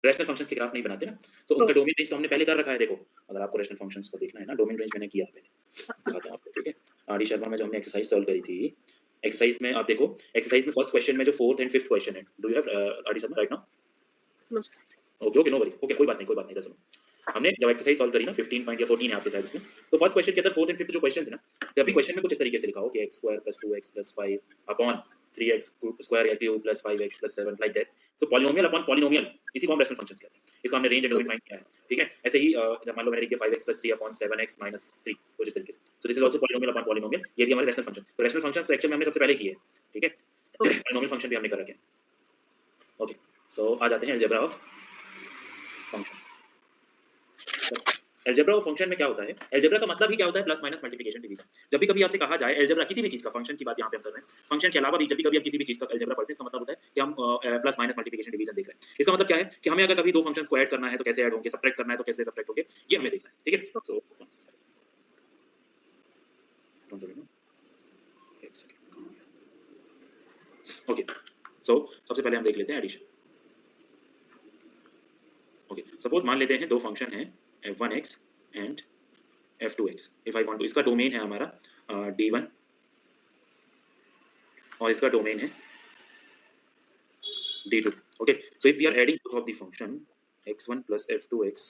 Rational functions के graph नहीं बनाते ना, तो उनका डोमेन रेंज तो हमने पहले कर रखा है। देखो, अगर आपको रैशनल फंक्शंस को देखना है ना, डोमेन रेंज मैंने किया पहले, दिखाता हूँ आपको, ठीक है? आर डी शर्मा में जो हमने एक्सरसाइज सॉल्व करी थी, एक्सरसाइज में आप देखो, एक्सरसाइज में फर्स्ट क्वेश्चन में जो 4th एंड 5th क्वेश्चन है, do you have R D Sharma right now? Okay, okay, no worries, okay, कोई बात नहीं, इधर सुनो। हमने जब एक्सरसाइज सॉल्व करी ना 15 पॉइंट या 14 है आपके शायद उसमें, तो फर्स्ट क्वेश्चन के अंदर 4th एंड 5th जो क्वेश्चंस है ना, जब भी क्वेश्चन में कुछ इस तरीके से लिखा हो कि x square + 2x + 5 upon 3x square या cube + 5x + 7 like that, so polynomial upon polynomial, इसी को हम रैशनल फंक्शंस कहते हैं। इसको हमने रेंज एंड डोमेन फाइंड किया है, ठीक है? ऐसे ही जब मान लो मैंने लिख दिया 5x + 3 अपॉन 7x - 3 कुछ इस तरीके से, so this is also polynomial upon polynomial, ये भी हमारे रैशनल फंक्शन। तो रैशनल फंक्शंस तो एक्चुअली में हमने सबसे पहले किए हैं, ठीक है? पॉलिनोमियल फंक्शन भी हमने कर रखे हैं। ओके, सो आ जाते हैं algebra of function. Algebra of function में क्या होता है? अलजेब्रा का मतलब ही क्या होता है? Plus minus multiplication division. जब भी कभी आपसे कहा जाए अलजेब्रा किसी भी चीज का, फंक्शन की बात यहाँ पे हम कर रहे हैं, फंक्शन के अलावा भी जब भी कभी हम किसी भी चीज का अलजेब्रा पढ़ते हैं, इसका मतलब होता है कि हम प्लस माइनस मल्टीप्लिकेशन डिवीजन देख रहे हैं। इसका मतलब क्या है कि हमें अगर कभी दो फंक्शंस को ऐड करना है तो कैसे ऐड होंगे, सब्ट्रैक्ट करना है तो कैसे सब्ट्रैक्ट होंगे, ये हमें देखना है, ठीक है? सो ओके, सो सबसे पहले हम देख लेते हैं एडिशन। ओके, सपोज मान लेते हैं दो फंक्शन हैं f1x and f2x। If I want to, इसका डोमेन है हमारा d1 और इसका डोमेन है d2। Okay, so if we are adding both of the function x1 plus f2x,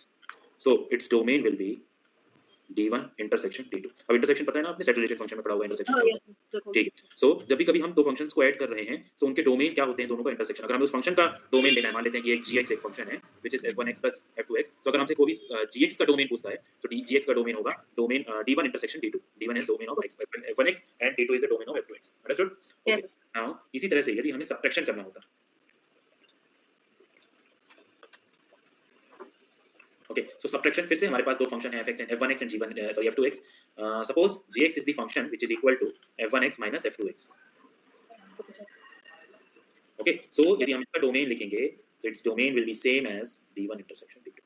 so its domain will be d1 intersection d2। अब intersection पता है ना, आपने सेट रिलेशन फंक्शन में पढ़ा होगा इंटरसेक्शन क्या होता है, ठीक है? सो जब भी कभी हम दो फंक्शंस को ऐड कर रहे हैं, सो उनके डोमेन क्या होते हैं, दोनों का इंटरसेक्शन। अगर हमें उस फंक्शन का डोमेन लेना है, मान लेते हैं कि एक gx एक फंक्शन है which is f1x plus f2x, सो अगर हमसे कोई भी gx का डोमेन पूछता है, तो gx का डोमेन होगा domain d1 intersection d2। d1 is domain of f1x and d2 is the domain of f2x। Understood? Okay, now इसी तरह से यदि हमें सब्ट्रैक्शन करना होता, ओके, सो सब्ट्रैक्शन फिर से हमारे पास दो फंक्शन है f(x) and f1x and g1 sorry f2x। Suppose gx is the function which is equal to f1x minus f2x। Okay, so यदि हम इसका डोमेन लिखेंगे, so it's domain will be same as d1 intersection d2।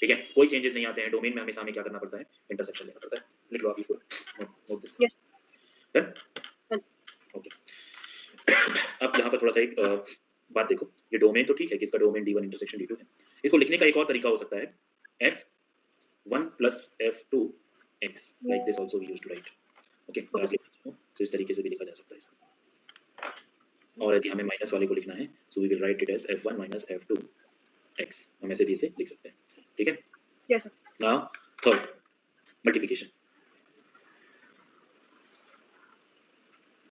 ठीक है, कोई changes नहीं आते हैं डोमेन में, हमेशा हमें क्या करना पड़ता है, इंटरसेक्शन लेना पड़ता है। लिख लो आप ये पूरा, नोट दिस। डन? ओके, अब यहाँ पर थोड़ा सा एक बात देखो, ये डोमेन तो ठीक है कि इसका डोमेन d1 इंटरसेक्शन d2 है। इसको लिखने का एक और तरीका हो सकता है f1 plus f2x, like this also we used to write। Okay, तो इस तरीके से भी लिखा जा सकता है इसको। और यदि हमें माइनस वाले को लिखना है, so we will write it as f1 minus f2x, हम ऐसे भी इसे लिख सकते हैं, ठीक है? Yes, sir. Now third, multiplication।